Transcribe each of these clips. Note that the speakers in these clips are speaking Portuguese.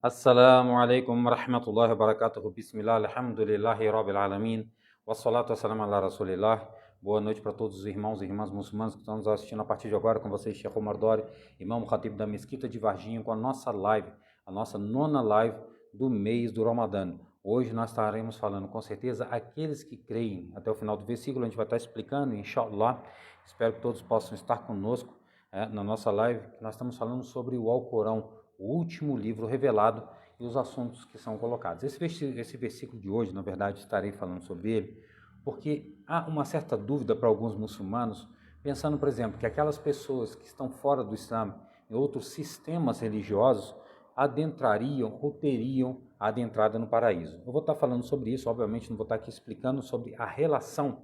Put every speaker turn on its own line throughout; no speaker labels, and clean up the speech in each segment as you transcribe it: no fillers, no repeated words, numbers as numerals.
Assalamu alaikum wa rahmatullahi wa barakatuhu. Bismillah, alhamdulillahi rabbil alamin. Wassalatu wassalamu ala rasulillah. Boa noite para todos os irmãos e irmãs muçulmanos que estão nos assistindo a partir de agora. Com vocês, Sheikh Omar Dori, imam Khatib da Mesquita de Varginha, com a nossa live, a nossa nona live do mês do Ramadã. Hoje nós estaremos falando, com certeza, aqueles que creem. Até o final do versículo a gente vai estar explicando, inshallah. Espero que todos possam estar conosco na nossa live. Nós estamos falando sobre o Alcorão, o último livro revelado e os assuntos que são colocados. Esse versículo de hoje, na verdade, estarei falando sobre ele, porque há uma certa dúvida para alguns muçulmanos, pensando, por exemplo, que aquelas pessoas que estão fora do Islã, em outros sistemas religiosos, adentrariam ou teriam a adentrada no paraíso. Eu vou estar falando sobre isso, obviamente não vou estar aqui explicando sobre a relação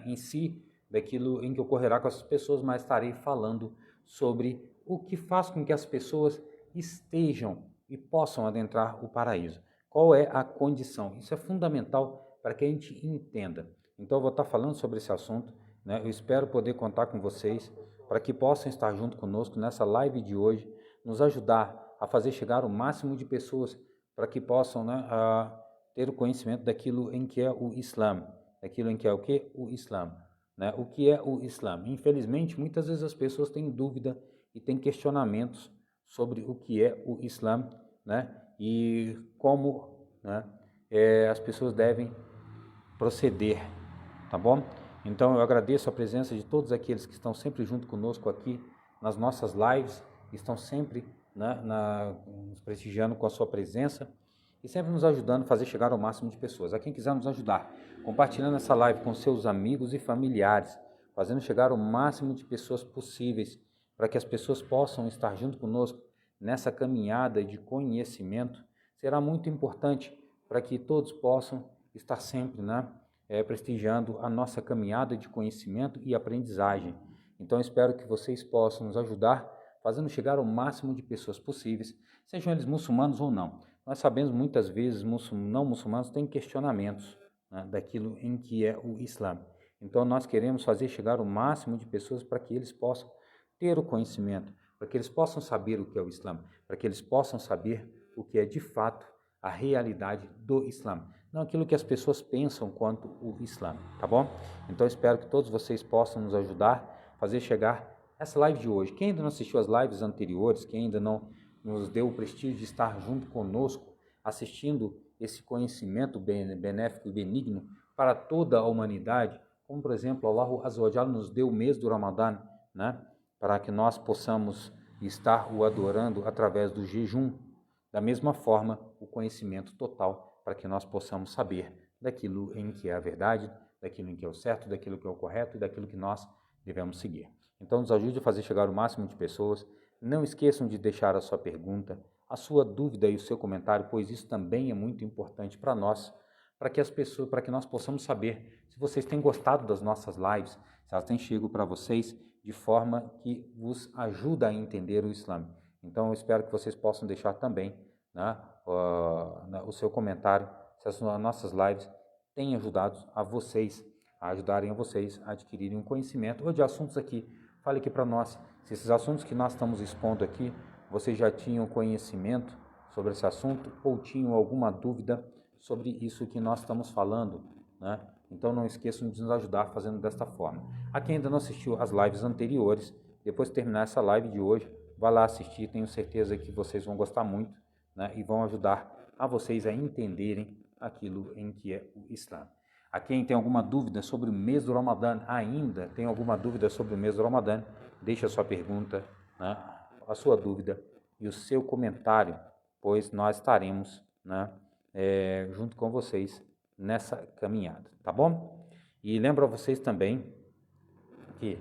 em si, daquilo em que ocorrerá com essas pessoas, mas estarei falando sobre o que faz com que as pessoas estejam e possam adentrar o paraíso. Qual é a condição? Isso é fundamental para que a gente entenda. Então eu vou estar falando sobre esse assunto, Eu espero poder contar com vocês para que possam estar junto conosco nessa live de hoje, nos ajudar a fazer chegar o máximo de pessoas para que possam ter o conhecimento daquilo em que é o Islã, daquilo em que é o que? O Islã. O que é o Islã? Infelizmente, muitas vezes as pessoas têm dúvida e têm questionamentos sobre o que é o Islã, e como as pessoas devem proceder, tá bom? Então eu agradeço a presença de todos aqueles que estão sempre junto conosco aqui nas nossas lives, que estão sempre nos prestigiando com a sua presença e sempre nos ajudando a fazer chegar ao máximo de pessoas. A quem quiser nos ajudar, compartilhando essa live com seus amigos e familiares, fazendo chegar o máximo de pessoas possíveis, para que as pessoas possam estar junto conosco nessa caminhada de conhecimento, será muito importante para que todos possam estar sempre prestigiando a nossa caminhada de conhecimento e aprendizagem. Então espero que vocês possam nos ajudar, fazendo chegar ao máximo de pessoas possíveis, sejam eles muçulmanos ou não. Nós sabemos muitas vezes não muçulmanos têm questionamentos daquilo em que é o Islã. Então nós queremos fazer chegar o máximo de pessoas para que eles possam ter o conhecimento, para que eles possam saber o que é o Islã, para que eles possam saber o que é de fato a realidade do Islã, não aquilo que as pessoas pensam quanto o Islã, tá bom? Então espero que todos vocês possam nos ajudar a fazer chegar essa live de hoje. Quem ainda não assistiu as lives anteriores, quem ainda não nos deu o prestígio de estar junto conosco, assistindo esse conhecimento benéfico e benigno para toda a humanidade, como por exemplo, Allah Azza wa Jalla nos deu o mês do Ramadã, para que nós possamos estar o adorando através do jejum. Da mesma forma, o conhecimento total para que nós possamos saber daquilo em que é a verdade, daquilo em que é o certo, daquilo que é o correto e daquilo que nós devemos seguir. Então, nos ajude a fazer chegar o máximo de pessoas. Não esqueçam de deixar a sua pergunta, a sua dúvida e o seu comentário, pois isso também é muito importante para nós, para que nós possamos saber se vocês têm gostado das nossas lives, se elas têm chegado para vocês de forma que vos ajuda a entender o Islã. Então, eu espero que vocês possam deixar também o seu comentário, se as nossas lives têm ajudado a ajudarem a vocês a adquirirem um conhecimento ou de assuntos aqui. Fale aqui para nós, se esses assuntos que nós estamos expondo aqui, vocês já tinham conhecimento sobre esse assunto ou tinham alguma dúvida sobre isso que nós estamos falando, Então não esqueçam de nos ajudar fazendo desta forma. A quem ainda não assistiu às lives anteriores, depois de terminar essa live de hoje, vá lá assistir, tenho certeza que vocês vão gostar muito, e vão ajudar a vocês a entenderem aquilo em que é o Islã. A quem tem alguma dúvida sobre o mês do Ramadã, ainda tem alguma dúvida sobre o mês do Ramadã, deixe a sua pergunta, a sua dúvida e o seu comentário, pois nós estaremos junto com vocês nessa caminhada, tá bom? E lembro a vocês também que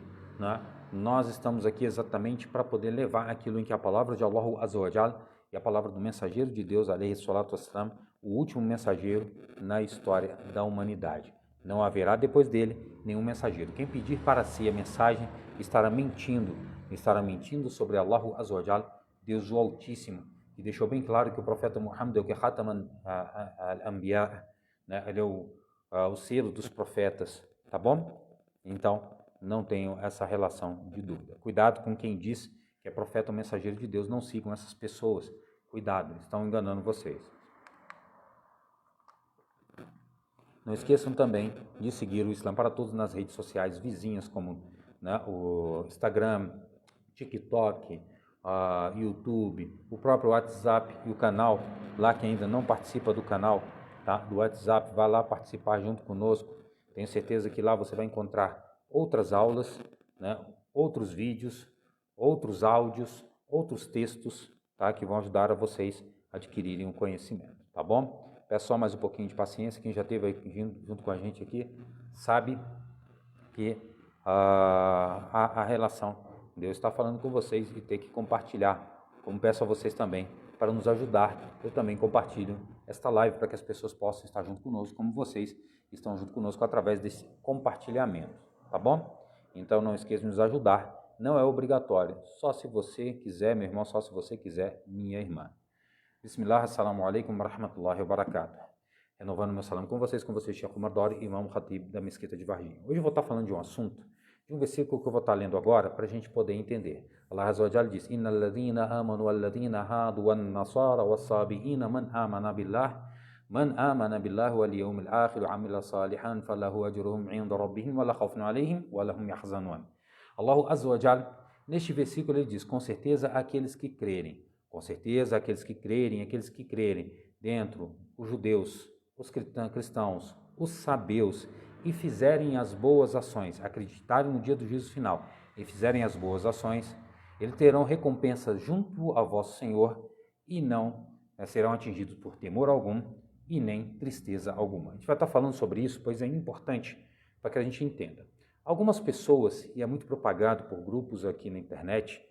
nós estamos aqui exatamente para poder levar aquilo em que a palavra de Allah Azza wa Jalla e a palavra do mensageiro de Deus, alayhi salatu wassalam, o último mensageiro na história da humanidade. Não haverá depois dele nenhum mensageiro. Quem pedir para si a mensagem estará mentindo sobre Allah Azza wa Jalla, Deus o Altíssimo, que deixou bem claro que o profeta Muhammad é o que Khataman al-Anbiya, ele é o selo dos profetas, tá bom? Então, não tenham essa relação de dúvida. Cuidado com quem diz que é profeta ou mensageiro de Deus, não sigam essas pessoas. Cuidado, estão enganando vocês. Não esqueçam também de seguir o Islã para Todos nas redes sociais vizinhas, como, né, o Instagram, TikTok, YouTube, o próprio WhatsApp e o canal, lá que ainda não participa do canal, tá, do WhatsApp, vá lá participar junto conosco. Tenho certeza que lá você vai encontrar outras aulas, né, outros vídeos, outros áudios, outros textos, tá, que vão ajudar a vocês a adquirirem o conhecimento, tá bom? Peço só mais um pouquinho de paciência. Quem já esteve aí junto com a gente aqui sabe que a relação, Deus está falando com vocês e tem que compartilhar, como peço a vocês também, para nos ajudar. Eu também compartilho esta live para que as pessoas possam estar junto conosco, como vocês estão junto conosco através desse compartilhamento, tá bom? Então não esqueça de nos ajudar, não é obrigatório, só se você quiser, meu irmão, só se você quiser, minha irmã. Bismillah, assalamu alaikum wa rahmatullahi wa barakatuh. Renovando meu salam com vocês, Sheikh Omar Dori, Imam Khatib da Mesquita de Varginha. Hoje eu vou estar falando de um assunto, de um versículo que eu vou estar lendo agora, para a gente poder entender. Allah Azza wa Jalla diz: Inna alladhina amanu alladhina hadu wan nasara was sabiina man amana billah wal yawmil akhir wa amila salihan falahu ajruhum 'inda rabbihim wa la khawfun 'alayhim wa lahum yahzanun. Allah Azza wa Jalla, neste versículo ele diz: com certeza aqueles que crerem, com certeza aqueles que crerem dentro, os judeus, os cristãos, os sabeus, e fizerem as boas ações, acreditarem no dia do juízo final, e fizerem as boas ações, eles terão recompensa junto a vosso Senhor, e não serão atingidos por temor algum, e nem tristeza alguma. A gente vai estar falando sobre isso, pois é importante para que a gente entenda. Algumas pessoas, e é muito propagado por grupos aqui na internet,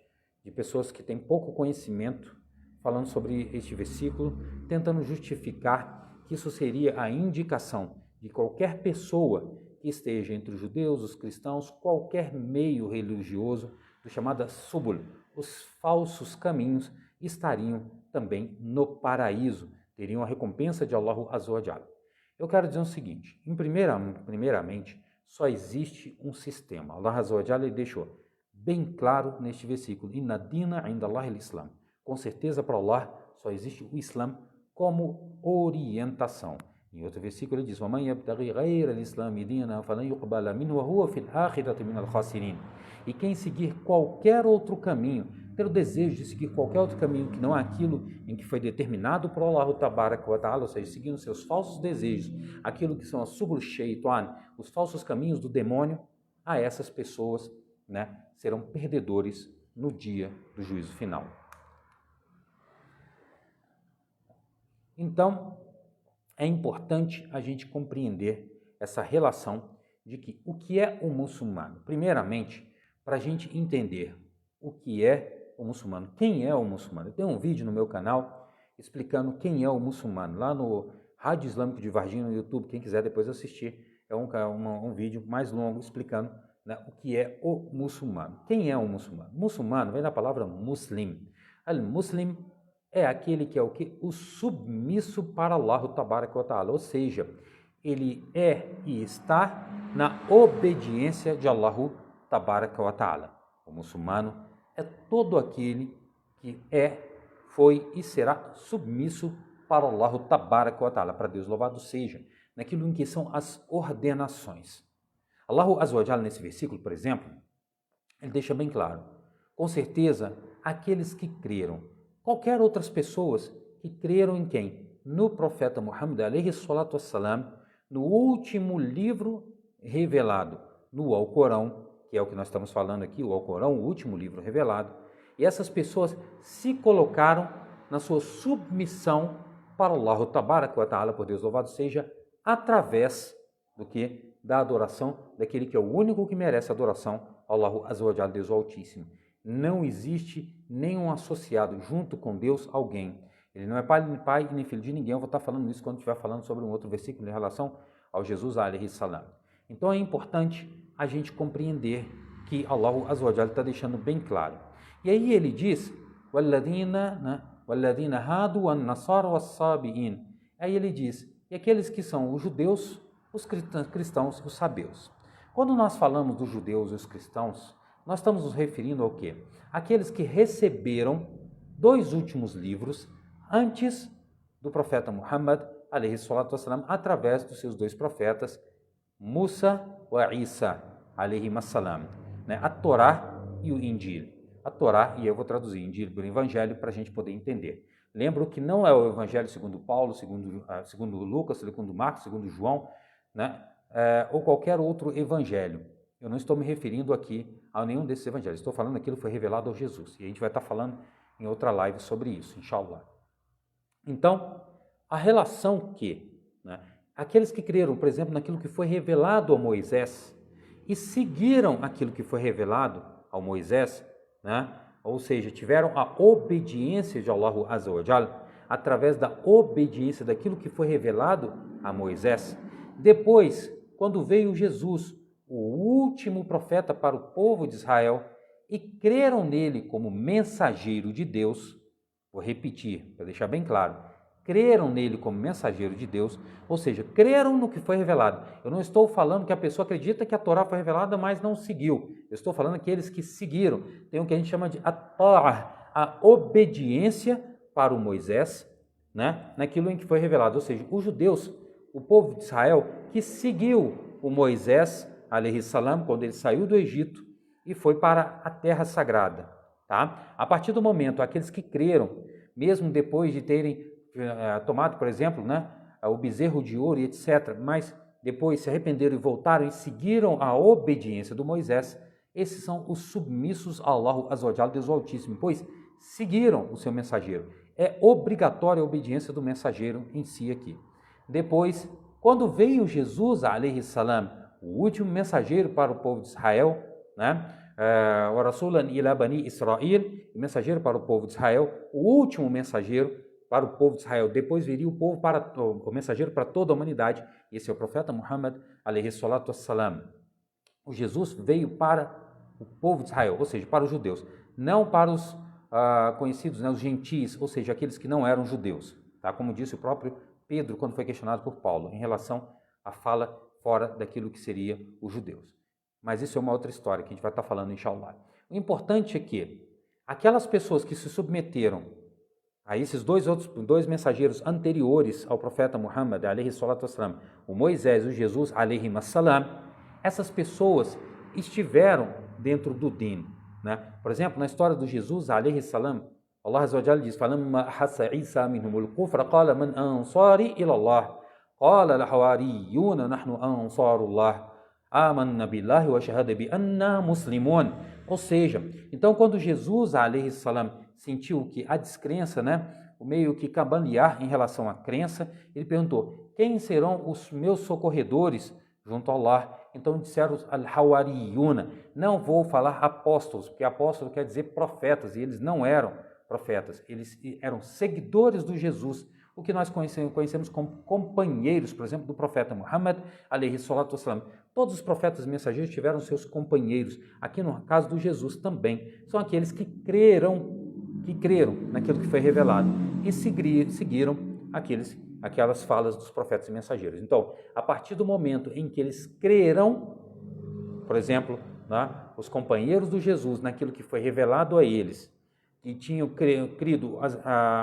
de pessoas que têm pouco conhecimento, falando sobre este versículo, tentando justificar que isso seria a indicação de qualquer pessoa que esteja entre os judeus, os cristãos, qualquer meio religioso, do chamado subul, os falsos caminhos, estariam também no paraíso, teriam a recompensa de Allah Azza wa Jalla. Eu quero dizer o seguinte: primeiramente, só existe um sistema. Allah Azza wa Jalla deixou bem claro neste versículo: Inna dina inda Allah al-Islam. Com certeza, para Allah só existe o Islã como orientação. Em outro versículo ele diz: وَمَنْ يَبْتَغِي غَيْرَ الْإِسْلَامِ دِينًا فَلَنْ يُقْبَلَ مِنْهُ وَهُوَ فِي الْآخِرَةِ مِنَ الْخَاسِرِينَ. E quem seguir qualquer outro caminho, ter o desejo de seguir qualquer outro caminho que não é aquilo em que foi determinado por Allah Tabaraka wa Ta'ala, ou seja, seguindo seus falsos desejos, aquilo que são as subul shaitan, os falsos caminhos do demônio, a essas pessoas, né, serão perdedores no dia do juízo final. Então, é importante a gente compreender essa relação de que o que é o muçulmano. Primeiramente, para a gente entender o que é o muçulmano, quem é o muçulmano. Eu tenho um vídeo no meu canal explicando quem é o muçulmano, lá no Rádio Islâmico de Varginha, no YouTube, quem quiser depois assistir, é um vídeo mais longo explicando, né, o que é o muçulmano. Quem é o muçulmano? Muçulmano vem da palavra muslim. Al-muslim é aquele que é o que? O submisso para Allah Tabaraka wa Ta'ala, ou seja, ele é e está na obediência de Allah Tabaraka wa Ta'ala. O muçulmano é todo aquele que foi e será submisso para Allah Tabaraka wa Ta'ala, para Deus louvado seja, naquilo em que são as ordenações. Allah Azza wa Jalla, nesse versículo, por exemplo, ele deixa bem claro: com certeza, aqueles que creram, qualquer outras pessoas que creram em quem? No profeta Muhammad, alayhi salatu wassalam, no último livro revelado, no Alcorão, que é o que nós estamos falando aqui, o Alcorão, o último livro revelado, e essas pessoas se colocaram na sua submissão para Allah Tabaraka wa Ta'ala, por Deus louvado seja, através do que? Da adoração daquele que é o único que merece adoração, Allah Azza wa Jalla, Deus Altíssimo. Não existe nenhum associado junto com Deus alguém. Ele não é pai nem filho de ninguém. Eu vou estar falando isso quando estiver falando sobre um outro versículo em relação ao Jesus alayhi salam. Então é importante a gente compreender que Allah Azza wa Jalla está deixando bem claro. E aí ele diz: وَالَّذِينَ هَادُوا وَالنَّصَارَى وَالصَّابِئِينَ. Aí ele diz: e aqueles que são os judeus, os cristãos, os sabeus. Quando nós falamos dos judeus e os cristãos, nós estamos nos referindo ao quê? Aqueles que receberam 2 últimos livros antes do profeta Muhammad, alayhi salatu wassalam, através dos seus dois profetas, Musa e Isa, alayhi salam, né? A Torá e o Injil. A Torá, e eu vou traduzir Injil por Evangelho para a gente poder entender. Lembro que não é o Evangelho segundo Paulo, segundo Lucas, segundo Marcos, segundo João, né? Ou qualquer outro Evangelho. Eu não estou me referindo aqui a nenhum desses Evangelhos. Estou falando aquilo que foi revelado a Jesus. E a gente vai estar falando em outra live sobre isso, inshallah. Então, a relação que, né, aqueles que creram, por exemplo, naquilo que foi revelado a Moisés e seguiram aquilo que foi revelado ao Moisés, né, ou seja, tiveram a obediência de Allah Azza wa Jal, através da obediência daquilo que foi revelado a Moisés. Depois, quando veio Jesus, o último profeta para o povo de Israel, e creram nele como mensageiro de Deus, vou repetir, para deixar bem claro, creram nele como mensageiro de Deus, ou seja, creram no que foi revelado. Eu não estou falando que a pessoa acredita que a Torá foi revelada, mas não seguiu. Eu estou falando aqueles que seguiram. Tem o que a gente chama de a obediência para o Moisés, né, naquilo em que foi revelado. Ou seja, os judeus, o povo de Israel, que seguiu o Moisés, alayhi salam, quando ele saiu do Egito e foi para a terra sagrada. Tá? A partir do momento, aqueles que creram, mesmo depois de terem tomado, por exemplo, né, o bezerro de ouro e etc., mas depois se arrependeram e voltaram e seguiram a obediência do Moisés, esses são os submissos a Allah Azza wa Jalla, Deus Altíssimo, pois seguiram o seu mensageiro. É obrigatória a obediência do mensageiro em si aqui. Depois, quando veio Jesus, alayhi salam, o último mensageiro para o povo de Israel, né, o Rasulan ila Bani Israel, o mensageiro para o povo de Israel, o último mensageiro para o povo de Israel. Depois viria o mensageiro para toda a humanidade. Esse é o profeta Muhammad, alayhi salatu wassalam. O Jesus veio para o povo de Israel, ou seja, para os judeus, não para os conhecidos, né, os gentis, ou seja, aqueles que não eram judeus. Tá? Como disse o próprio Pedro quando foi questionado por Paulo, em relação à fala fora daquilo que seria os judeus. Mas isso é uma outra história que a gente vai estar falando, inshallah. O importante é que aquelas pessoas que se submeteram a esses dois mensageiros anteriores ao profeta Muhammad, alayhi salatu wassalam, o Moisés e o Jesus, alayhi salam, essas pessoas estiveram dentro do din. Né? Por exemplo, na história do Jesus, alayhi salam, Allah Azza wa Jalla diz, فَلَمَّا أَحَسَّ عِيسَى مِنْهُمُ الْكُفْرَ قَالَ مَنْ أَنصَارِي إِلَى اللَّهِ قَالَ الْحَوَارِيُّونَ نَحْنُ أَنصَارُ اللَّهِ آمَنَّا بِاللَّهِ وَشَهَدَ بِأَنَّا مُسْلِمُونَ. Ou seja, então quando Jesus, alayhi salam, sentiu que a descrença, né, o meio que cambalear em relação à crença, ele perguntou, quem serão os meus socorredores junto a Allah? Então disseram al-Hawariyuna, não vou falar apóstolos, porque apóstolo quer dizer profetas, e eles não eram profetas, eles eram seguidores do Jesus, o que nós conhecemos como companheiros, por exemplo, do profeta Muhammad, alayhi salatu wassalam. Todos os profetas e mensageiros tiveram seus companheiros, aqui no caso do Jesus também, são aqueles que creram naquilo que foi revelado e seguiram aquelas falas dos profetas e mensageiros. Então, a partir do momento em que eles creram, por exemplo, né, os companheiros do Jesus naquilo que foi revelado a eles, e tinham crido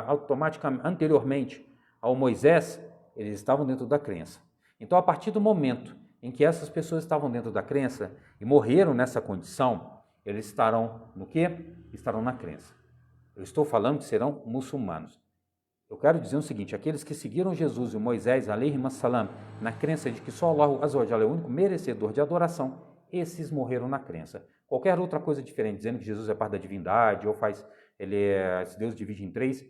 automaticamente, anteriormente ao Moisés, eles estavam dentro da crença. Então, a partir do momento em que essas pessoas estavam dentro da crença e morreram nessa condição, eles estarão no quê? Estarão na crença. Eu estou falando que serão muçulmanos. Eu quero dizer o seguinte, aqueles que seguiram Jesus e Moisés, alayhi salam, na crença de que só Allah Azza wa Jalla é o único merecedor de adoração, esses morreram na crença. Qualquer outra coisa diferente, dizendo que Jesus é parte da divindade, ou se Deus divide em três,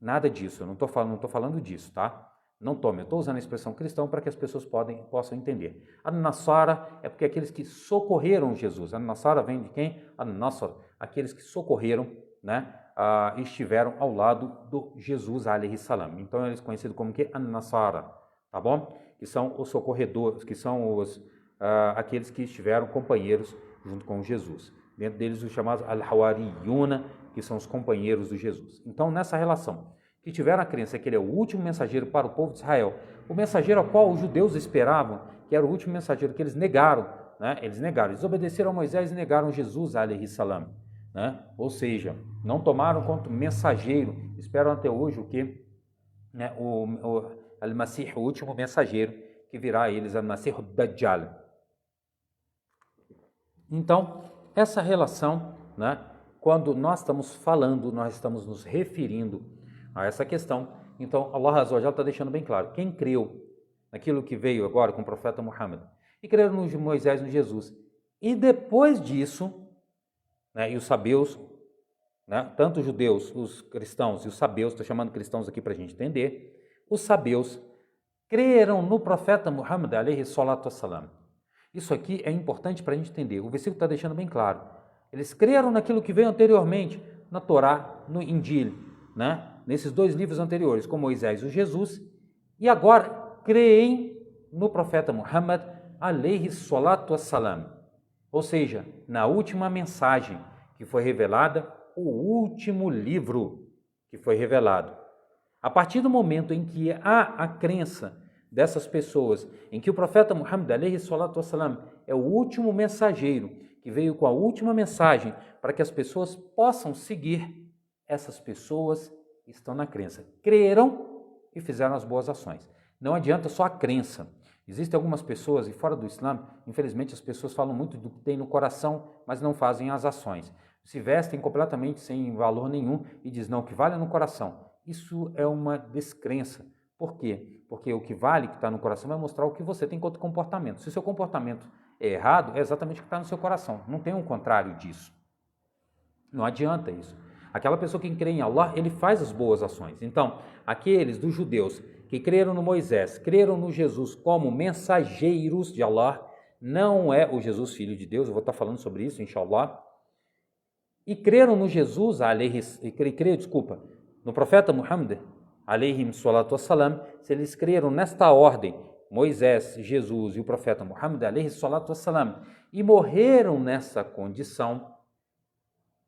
nada disso, eu não estou falando disso, tá? Não tome, eu estou usando a expressão cristão para que as pessoas possam entender. An-Nasara é porque aqueles que socorreram Jesus. An-Nasara vem de quem? An-Nasr, aqueles que socorreram, né? Estiveram ao lado do Jesus, alayhi salam. Então, eles conhecidos como que An-Nasara, tá bom? Que são os socorredores, que são aqueles que estiveram companheiros junto com Jesus. Dentro deles, os chamados Al-Hawariyuna, que são os companheiros do Jesus. Então, nessa relação, que tiveram a crença que ele é o último mensageiro para o povo de Israel, o mensageiro ao qual os judeus esperavam, que era o último mensageiro, que eles negaram, né? Eles desobedeceram a Moisés e negaram Jesus, alayhi salam. Né? Ou seja, não tomaram quanto mensageiro, esperam até hoje o quê? né, o Al-Masih, o último mensageiro, que virá a eles, Al-Masih Dajjal. Então, essa relação, né, quando nós estamos falando, nós estamos nos referindo a essa questão, então Allah Azza wa Jalla está deixando bem claro, quem creu naquilo que veio agora com o profeta Muhammad, e creram no Moisés e no Jesus, e depois disso, né, e os sabeus, né, tanto os judeus, os cristãos e os sabeus, estou chamando cristãos aqui para a gente entender, os sabeus creram no profeta Muhammad, alayhi salatu wassalam. Isso aqui é importante para a gente entender, o versículo está deixando bem claro. Eles creram naquilo que veio anteriormente, na Torá, no Injil, né, nesses dois livros anteriores, com Moisés e Jesus, e agora creem no profeta Muhammad, alayhi salatu wassalam. Ou seja, na última mensagem que foi revelada, o último livro que foi revelado. A partir do momento em que há a crença dessas pessoas, em que o profeta Muhammad, alayhi salatu wassalam, é o último mensageiro que veio com a última mensagem para que as pessoas possam seguir, essas pessoas estão na crença. Creram e fizeram as boas ações. Não adianta só a crença. Existem algumas pessoas, e fora do Islã, infelizmente as pessoas falam muito do que tem no coração, mas não fazem as ações. Se vestem completamente sem valor nenhum e dizem, não, o que vale é no coração. Isso é uma descrença. Por quê? Porque o que vale, que está no coração, vai mostrar o que você tem quanto comportamento. Se o seu comportamento é errado, é exatamente o que está no seu coração. Não tem um contrário disso. Não adianta isso. Aquela pessoa que crê em Allah, ele faz as boas ações. Então, aqueles dos judeus que creram no Moisés, creram no Jesus como mensageiros de Allah, não é o Jesus filho de Deus, eu vou estar falando sobre isso, inshallah, e creram no Jesus, no profeta Muhammad, alayhim salatu wassalam, se eles creram nesta ordem, Moisés, Jesus e o profeta Muhammad, alayhi salatu wassalam, e morreram nessa condição,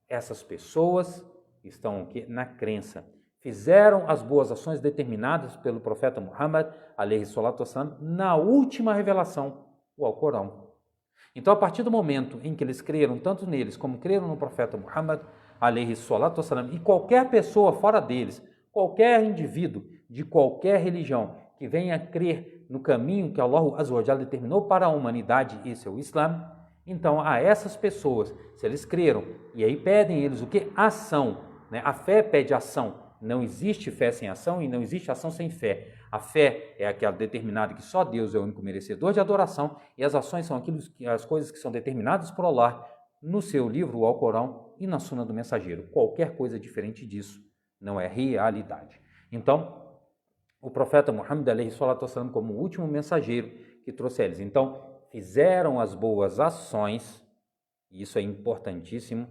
essas pessoas estão aqui na crença, fizeram as boas ações determinadas pelo profeta Muhammad, alayhi salatu wassalam, na última revelação, o Alcorão. Então, a partir do momento em que eles creram, tanto neles como creram no profeta Muhammad, alayhi salatu wassalam, e qualquer pessoa fora deles, qualquer indivíduo de qualquer religião que venha crer no caminho que Allah Azza wa Jalla determinou para a humanidade, esse é o Islã, então a essas pessoas, se eles creram, e aí pedem eles o que? Ação, né? A fé pede ação. Não existe fé sem ação e não existe ação sem fé. A fé é aquela determinada que só Deus é o único merecedor de adoração e as ações são as coisas que são determinadas por Allah no seu livro, o Alcorão, e na Suna do Mensageiro. Qualquer coisa diferente disso não é realidade. Então, o profeta Muhammad, alayhi salatu wassalam, como o último mensageiro que trouxe eles. Então, fizeram as boas ações, e isso é importantíssimo,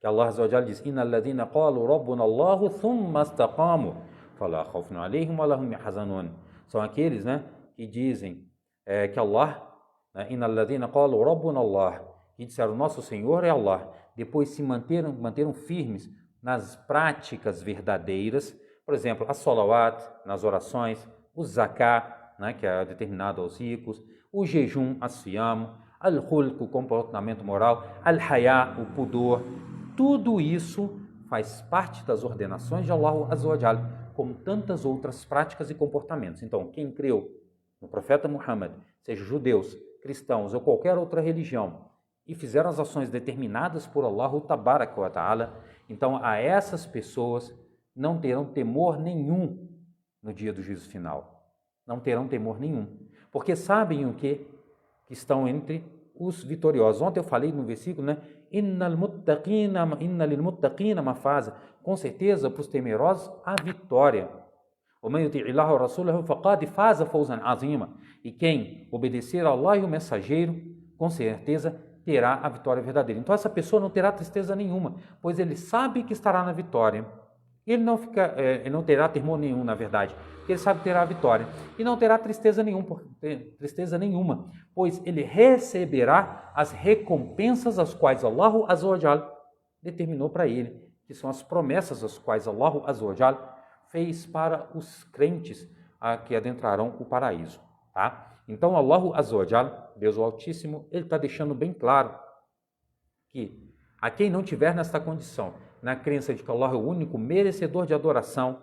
que Allah Azza wa Jalla diz, Inna alladhina qalu rabbuna Allahu thumma istaqamu, fala khawfun alayhim wa lahum yahzanun. São aqueles, né, que dizem que Allah, né, Inna alladhina qalu rabbuna Allah, que disseram, nosso Senhor é Allah, depois se manteram firmes nas práticas verdadeiras, por exemplo, as salawat, nas orações, o zakat, né, que é determinado aos ricos, o jejum, a siyam, al-khulq, o comportamento moral, al-haya, o pudor, tudo isso faz parte das ordenações de Allah Azza wa Jalla, como tantas outras práticas e comportamentos. Então, quem creu no profeta Muhammad, seja judeus, cristãos ou qualquer outra religião, e fizeram as ações determinadas por Allah Tabaraka wa Ta'ala, então a essas pessoas não terão temor nenhum no dia do juízo final. Não terão temor nenhum. Porque sabem o que estão entre os vitoriosos. Ontem eu falei no versículo, né? Inna lil muttaqina mafaza. Com certeza, para os temerosos, a vitória. E quem obedecer a Allah e o mensageiro, com certeza terá a vitória verdadeira. Então essa pessoa não terá tristeza nenhuma, pois ele sabe que estará na vitória. Ele não terá temor nenhum, na verdade, porque ele sabe que terá a vitória. E não terá tristeza nenhuma, pois ele receberá as recompensas as quais Allah Azza wa Jalla determinou para ele, que são as promessas as quais Allah Azza wa Jalla fez para os crentes que adentrarão o paraíso. Tá? Então Allah Azza wa Jalla, Deus o Altíssimo, ele está deixando bem claro que a quem não tiver nesta condição, na crença de que Allah é o único merecedor de adoração,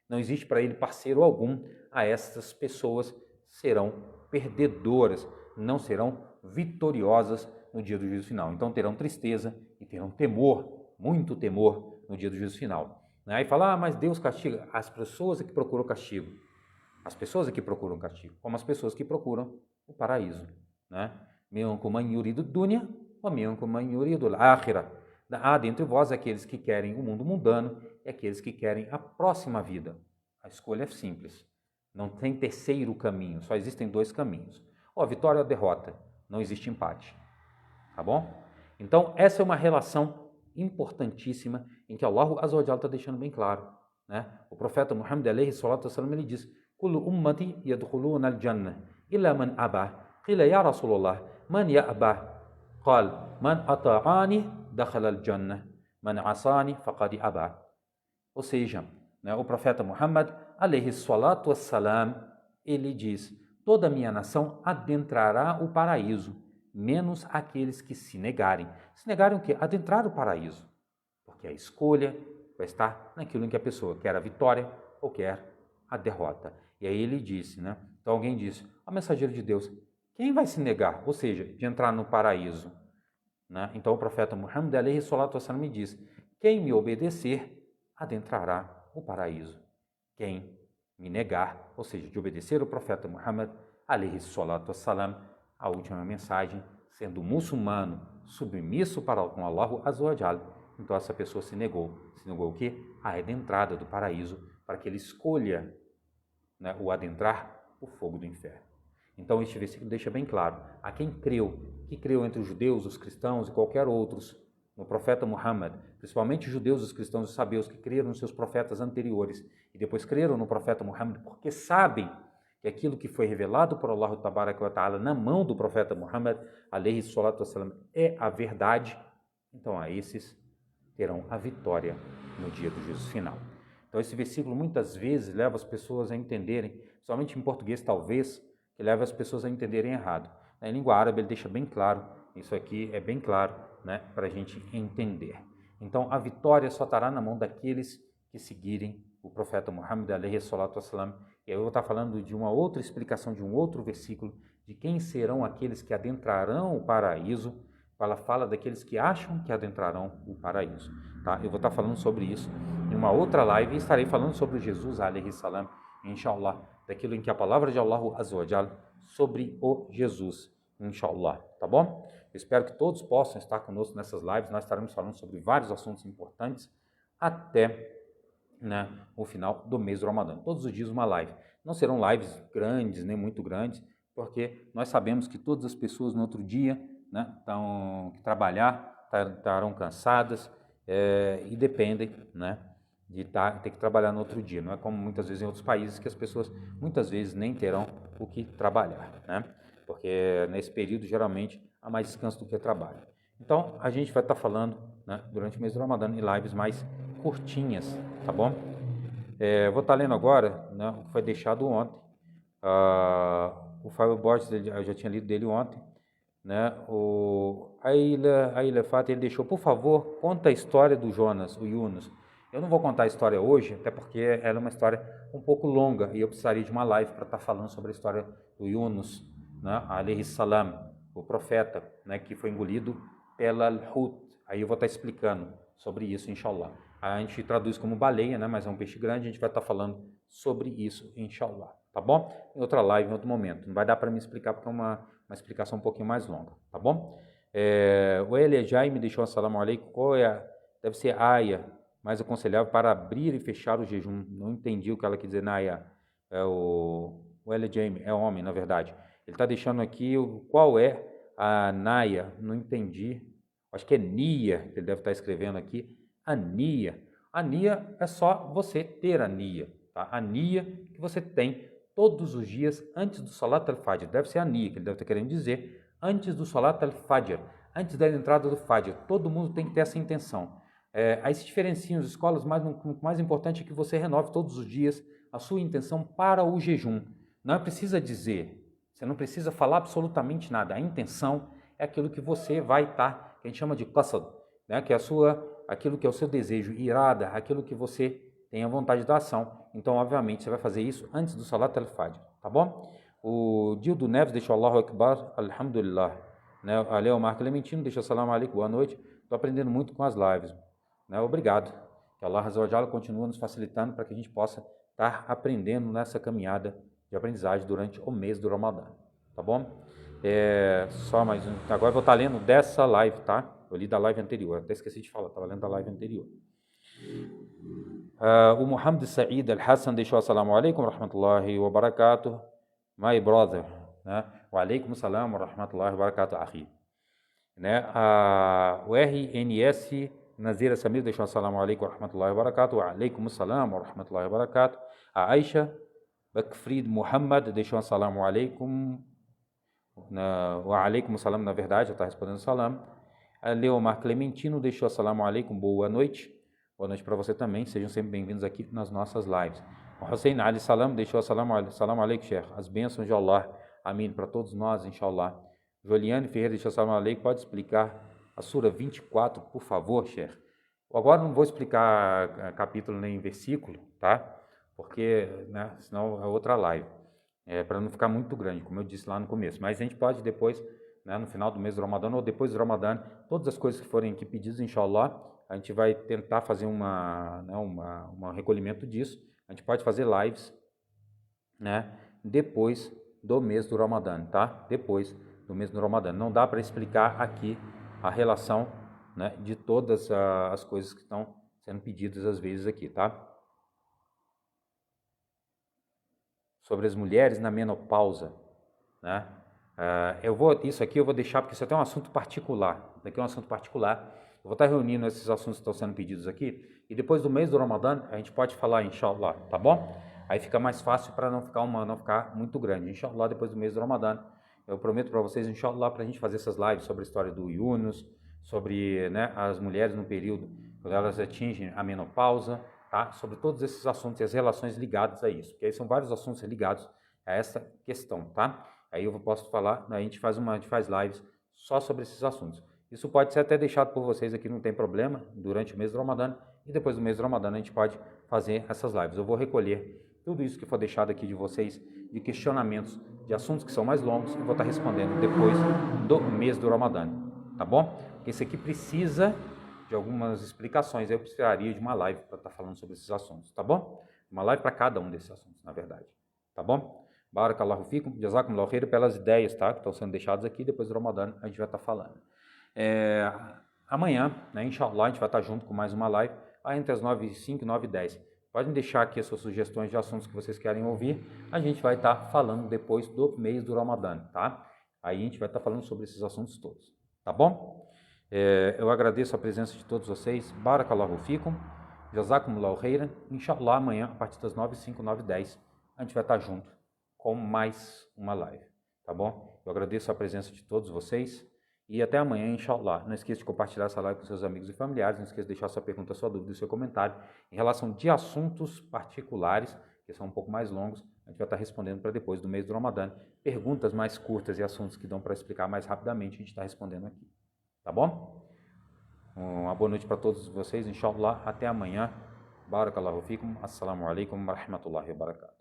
Não existe para ele parceiro algum. Estas pessoas serão perdedoras, não serão vitoriosas no dia do juízo final. Então terão tristeza e terão temor, muito temor no dia do juízo final. Aí fala, mas Deus castiga as pessoas que procuram castigo. As pessoas que procuram castigo, como as pessoas que procuram o paraíso. Minkum man yuridu dunya wa minkum man yuridu al-akhirah. Há dentre vós aqueles que querem o mundo mundano e aqueles que querem a próxima vida. A escolha é simples. Não tem terceiro caminho, só existem dois caminhos. Ou a vitória ou a derrota. Não existe empate. Tá bom? Então, essa é uma relação importantíssima em que Allah Azza wa Jalla está deixando bem claro. O profeta Muhammad alayhi salatu wasalam, ele diz: Kullu ummati yadkhuluna al-jannah illa man abah. Qila ya Rasulullah, man ya'bah? Qal, man ata'ani dakhala al-jannah, man asani faqad abah. Ou seja, o profeta Muhammad alayhi salatu wassalam, ele diz: toda a minha nação adentrará o paraíso, menos aqueles que se negarem. Se negarem o quê? Adentrar o paraíso. Porque a escolha vai estar naquilo em que a pessoa quer a vitória ou quer a derrota. E aí ele disse, Então alguém disse, mensageiro de Deus, quem vai se negar? Ou seja, de entrar no paraíso. Então o profeta Muhammad alayhi salatu wassalam me diz: quem me obedecer adentrará o paraíso. Quem me negar, ou seja, de obedecer o profeta Muhammad alayhi salatu wassalam, a última mensagem, sendo muçulmano, submisso para com Allah Azza wa Jalla, então essa pessoa se negou. Se negou o quê? A entrada do paraíso, para que ele escolha o adentrar o fogo do inferno. Então este versículo deixa bem claro, a quem creu, que creu entre os judeus, os cristãos e qualquer outros, no profeta Muhammad, principalmente os judeus, os cristãos e os sabeus que creram nos seus profetas anteriores e depois creram no profeta Muhammad, porque sabem que aquilo que foi revelado por Allah Tabaraka wa Ta'ala na mão do profeta Muhammad alayhi salatu wassalam é a verdade, então a esses terão a vitória no dia do juízo final. Então esse versículo muitas vezes leva as pessoas a entenderem, somente em português talvez, que leva as pessoas a entenderem errado. Em língua árabe ele deixa bem claro, isso aqui é bem claro, para a gente entender. Então a vitória só estará na mão daqueles que seguirem o profeta Muhammad alayhi salatu wassalam. E eu vou estar falando de uma outra explicação, de um outro versículo, de quem serão aqueles que adentrarão o paraíso. Ela fala daqueles que acham que adentrarão o paraíso. Tá? Eu vou estar falando sobre isso em uma outra live e estarei falando sobre Jesus alayhi salam, inshallah, daquilo em que a palavra de Allah Azza wa Jalla sobre o Jesus, inshallah, tá bom? Eu espero que todos possam estar conosco nessas lives. Nós estaremos falando sobre vários assuntos importantes até o final do mês do Ramadã. Todos os dias uma live. Não serão lives grandes, nem muito grandes, porque nós sabemos que todas as pessoas no outro dia que trabalhar, estarão cansadas e dependem de ter que trabalhar no outro dia. Não é como muitas vezes em outros países que as pessoas muitas vezes nem terão o que trabalhar, porque nesse período geralmente há mais descanso do que trabalho. Então a gente vai estar falando durante o mês do Ramadã em lives mais curtinhas, tá bom? Vou estar lendo agora o que foi deixado ontem. O Fábio Borges, eu já tinha lido dele ontem. A Ilha Fata, ele deixou, por favor, conta a história do Jonas, o Yunus. Eu não vou contar a história hoje, até porque ela é uma história um pouco longa e eu precisaria de uma live para estar falando sobre a história do Yunus, alayhi salam, o profeta, que foi engolido pela Hut. Aí eu vou estar explicando sobre isso, inshallah. A gente traduz como baleia, mas é um peixe grande, a gente vai estar falando sobre isso, inshallah. Tá bom? Em outra live, em outro momento. Não vai dar para me explicar porque é uma explicação um pouquinho mais longa, tá bom? O Eliajai me deixou assalamu alaikum. Qual deve ser a aya mais aconselhável para abrir e fechar o jejum? Não entendi o que ela quer dizer na aya. O Eliajai é homem, na verdade. Ele está deixando aqui qual é a Naya. Não entendi. Acho que é Nia, que ele deve estar escrevendo aqui. A Nia. A Nia é só você ter a Nia. Tá? A Nia que você tem todos os dias antes do Salat al-Fajr. Deve ser a Nia, que ele deve estar querendo dizer, antes do Salat al-Fajr, antes da entrada do Fajr. Todo mundo tem que ter essa intenção. Aí se diferenciam as escolas, mas o mais importante é que você renove todos os dias a sua intenção para o jejum. Não precisa dizer, você não precisa falar absolutamente nada. A intenção é aquilo que você vai estar, que a gente chama de qasad, que é aquilo que é o seu desejo, irada, aquilo que você tenha vontade da ação. Então, obviamente, você vai fazer isso antes do Salat al-Fajr, tá bom? O Dildo Neves deixou Allahu Akbar, Alhamdulillah. Né? A Leomar Clementino deixou Salam Aleikum, boa noite. Estou aprendendo muito com as lives. Né? Obrigado. Que Allah Azza wa Jalla continue nos facilitando para que a gente possa estar aprendendo nessa caminhada de aprendizagem durante o mês do Ramadã. Tá bom? Só mais um. Agora eu vou estar lendo dessa live, tá? Eu li da live anterior, até esqueci de falar, estava lendo da live anterior. O Muhammad Said Al-Hassan deixou Assalamu alaikum wa rahmatullahi wa barakatuh. My brother, né? Wa alaikum salam wa rahmatullahi wa barakatuh, akhi. Né? O RNS Nazira Samir deixou Assalamu alaikum wa rahmatullahi wa barakatuh. Wa alaikum salam wa rahmatullahi wa barakatuh. A Aisha Bakfrid Muhammad deixou Assalamu alaikum. Wa alaikum salam, na verdade, está respondendo salam. A Leomar Clementino deixou Assalamu alaikum, boa noite. Boa noite para você também, sejam sempre bem-vindos aqui nas nossas lives. O Hussein Ali Salam deixou Assalamu alaikum, Sheikh. As bênçãos de Allah, amém, para todos nós, inshallah. Joliane Ferreira deixou Assalamu alaikum, pode explicar a Sura 24, por favor, Sheikh? Agora não vou explicar capítulo nem versículo, tá? Porque, né, senão é outra live. Para não ficar muito grande, como eu disse lá no começo. Mas a gente pode depois, né, no final do mês do Ramadã ou depois do Ramadã, todas as coisas que forem aqui pedidas, inshallah, a gente vai tentar fazer um recolhimento disso. A gente pode fazer lives, né, depois do mês do Ramadã, tá? Depois do mês do Ramadã. Não dá para explicar aqui a relação, né, de todas as coisas que estão sendo pedidas às vezes aqui, tá? Sobre as mulheres na menopausa, né? Isso aqui eu vou deixar, porque isso até é um assunto particular. Daqui é um assunto particular. Eu vou estar reunindo esses assuntos que estão sendo pedidos aqui, e depois do mês do Ramadã, a gente pode falar, inshallah, tá bom? Aí fica mais fácil para não ficar muito grande. Inshallah, depois do mês do Ramadã, eu prometo para vocês, inshallah, para a gente fazer essas lives sobre a história do Yunus, sobre, né, as mulheres no período quando elas atingem a menopausa, tá? Sobre todos esses assuntos e as relações ligadas a isso, porque aí são vários assuntos ligados a essa questão, tá? Aí eu posso falar, a gente faz lives só sobre esses assuntos. Isso pode ser até deixado por vocês aqui, não tem problema, durante o mês do Ramadã, e depois do mês do Ramadã a gente pode fazer essas lives. Eu vou recolher tudo isso que for deixado aqui de vocês, de questionamentos, de assuntos que são mais longos, e vou estar respondendo depois do mês do Ramadã, tá bom? Porque esse aqui precisa de algumas explicações, eu precisaria de uma live para estar falando sobre esses assuntos, tá bom? Uma live para cada um desses assuntos, na verdade, tá bom? Barakallahu fikum, jazakumullahu khair pelas ideias, tá? Que estão sendo deixadas aqui, depois do Ramadã a gente vai estar falando. Amanhã, né, inshallah, a gente vai estar junto com mais uma live, entre as 9h05 e 9h10. Podem deixar aqui as suas sugestões de assuntos que vocês querem ouvir, a gente vai estar falando depois do mês do Ramadã, tá? Aí a gente vai estar falando sobre esses assuntos todos, tá bom? Eu agradeço a presença de todos vocês, barakallahu fikum, jazakumullahu khairan, inshallah, amanhã, a partir das 9h05, 9h10, a gente vai estar junto com mais uma live, tá bom? Eu agradeço a presença de todos vocês e até amanhã, inshallah. Não esqueça de compartilhar essa live com seus amigos e familiares, não esqueça de deixar sua pergunta, sua dúvida e seu comentário em relação de assuntos particulares, que são um pouco mais longos, a gente vai estar respondendo para depois do mês do Ramadã. Perguntas mais curtas e assuntos que dão para explicar mais rapidamente, a gente está respondendo aqui, tá bom? Uma boa noite para todos vocês, inshallah. Até amanhã. Barakallahu fikum. Assalamu alaikum wa rahmatullahi wa barakatuh.